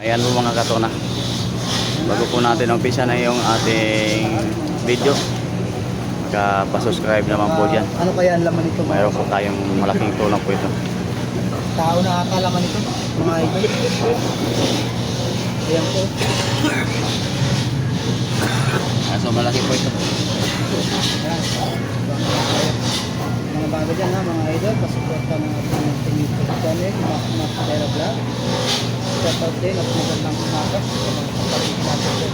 Ayan po mga katona. Bago po natin umpisa na yung ating video, pa-subscribe naman po dyan. Ano kaya ang laman nito? Mayroon po tayong malaking tulong po ito. Tao na ata laman nito, mga idol. Ayan po. So malaki po ito. Ayan. Mga bago dyan ha, mga idol. Pasuporta ng ating YouTube channel, Mac Pera Vlog. Shout out din at magandang umaga sa mga kapatid natin.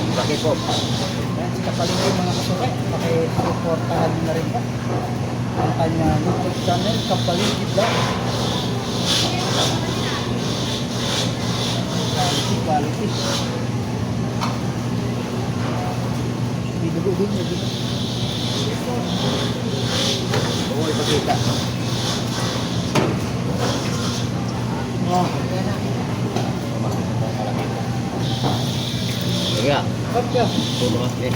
Malaki po. Ayan, sa kapalingin mga kasukat, pakisuportahan na rin po ang kanyang YouTube channel, Kapalingin Vlog. Quality. May dugo din, may dugo. Oo, ipagkita. Kaya, Okay. tulong eh.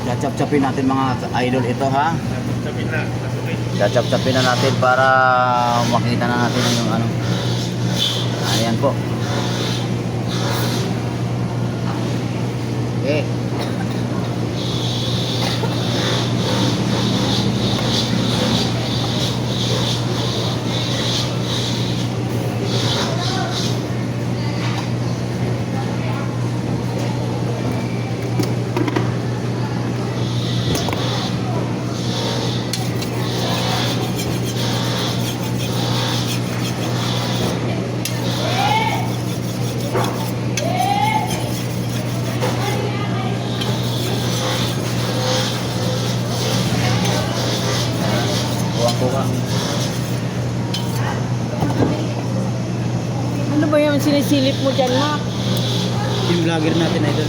Chachap-chapin natin mga idol ito ha. Chachap-chapin na natin para makita na natin yung ano. Ayan po. Okay. Buwang-buwang. Ano ba yung sinisilip mo dyan, Mac? Yung vlogger natin, idol.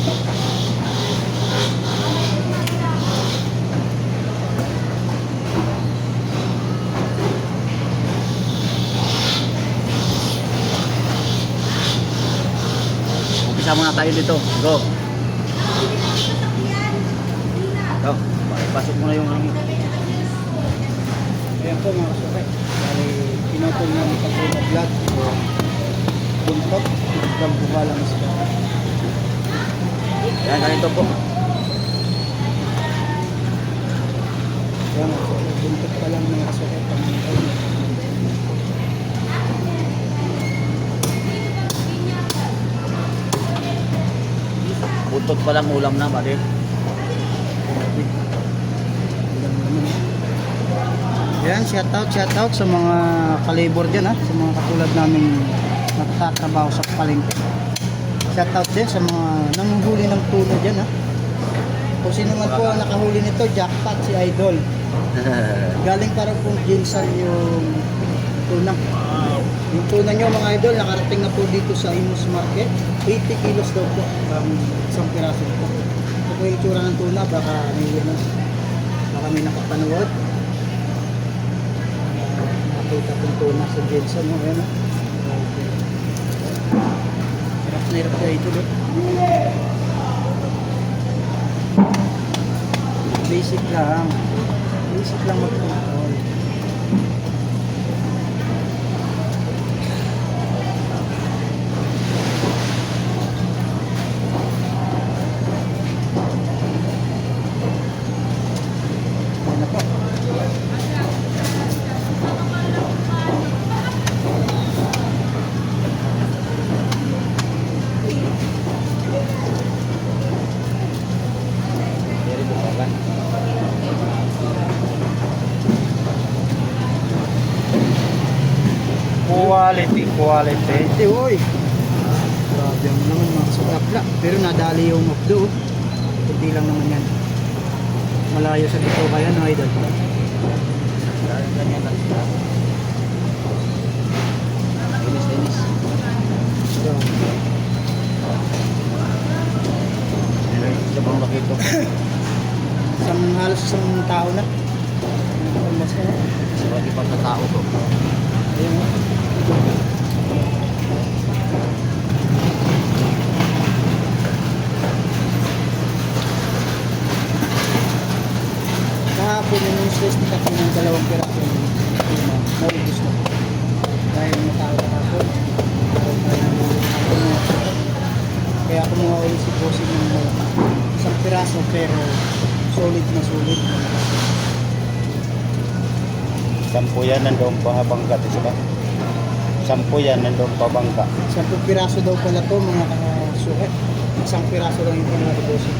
Umpisa muna tayo dito. Go. Go. Pasok mo na yung ano. Ayan po mga kasukat. Bali, pinutol ng Kapalingin Vlog. Buntot. Isang buka lang isda. Ayan, ganito po. Ayan mga kasukat. Buntot pa lang mga kasukat. Buntot pa lang ulam na, pare. Ayan, shout out sa mga kalibor dyan ha. Sa mga katulad namin nagtatrabaho sa palengke. Shout out din sa mga nanguhuli ng tuna dyan ha. Kung sino man po ang nakahuli nito, jackpot si Idol. Galing para pong Jinsan yung tuna. Yung tuna nyo mga idol, nakarating na po dito sa Imus Market. 80 kilos daw po ang isang piraso po. Ito po yung itsura ng tuna, baka may nakapanood. Nakita pong tuna sa Jinsan. Ayan, hirap na hirap siya ito. Basic lang. Basic lang mag-control. Ayan na po. Very bukakan. Quality. Hindi, oy. Grabe ang naman mga sugapla. Pero nadali yung updo. Hindi lang naman yan. Malayo sa dito kaya no, idol. Ganyan lang siya. Linis. So, isang tao na. Almost na. Pwede pa sa tao to. Ayun. Kahapon yung stress ni Kato ng 2 piraso ng tuna, naubos na. Dahil natawag ako. Kaya kumuha ulit si Bossing ng 1 piraso pero solid na solid. 10 yan nandoon pa bangka di ba? 10 yan nandoon pa bangka. 10 piraso daw pala to mga kasukat. 1 piraso lang yung kinuha ni Bossing.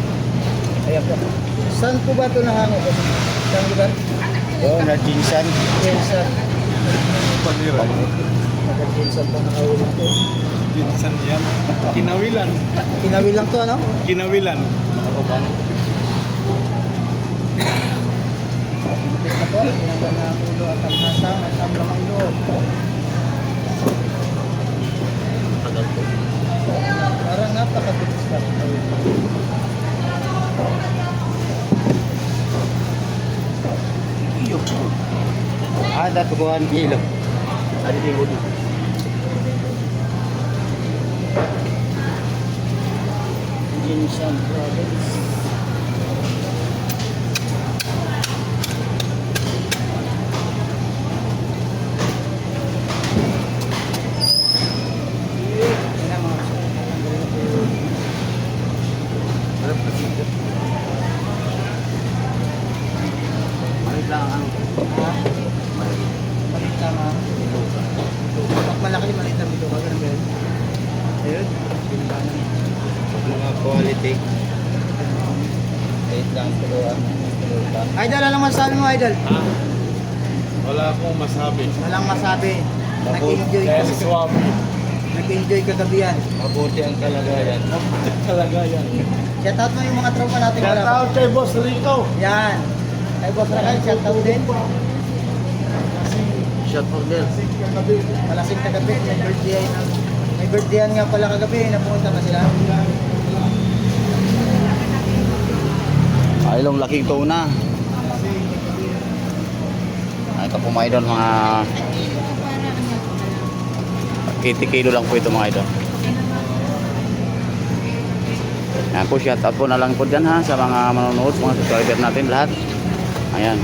Kaya po. Saan po ba ito nahango? Saan lugar? Oh, na Jinsan. Jensan. Panira. Jensan pa nakahuli ito. Pinsan yan. Kinawilan. Kinawil lang to ano? Kinawilan. Ito na po. Pinagdan na ang ulo at ang nasa at ang lamang loob. Parang napakabilis lang. Ada 2 kilo. Adi di ulo. Jensan Province. Yan ang mga Malit lang ang Palit lang ha. Pag malaki, maliit lang dito. Ganun ba yun? Ayun. Simbahan. Mga quality. Wait lang tuloy. Idol, ano masabi mo, Idol? Ha? Wala akong masabi. Walang masabi. Nag-enjoy ka. Dahil swami. Nag-enjoy ka gabi yan. Mabuti ang kalagayan. Talaga yan. Shout out mo yung mga tropa natin. Shout out kay Boss Rico. Yan. Ay, boss Rakal, shout out din. Shot for girl. Malasing kagabi. May birthday nga pala kagabi. Napunta na sila. Ay, long laking tuna. Ito po mga idol, mga 80 kilo lang po ito mga idol. Yan po, shout out po na lang po dyan ha sa mga manonood, mga subscriber natin lahat. Ayan,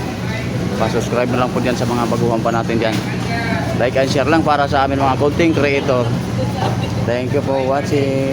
pa-subscribe na lang po dyan sa mga baguhan pa natin dyan. Like and share lang para sa amin mga content creator. Thank you for watching.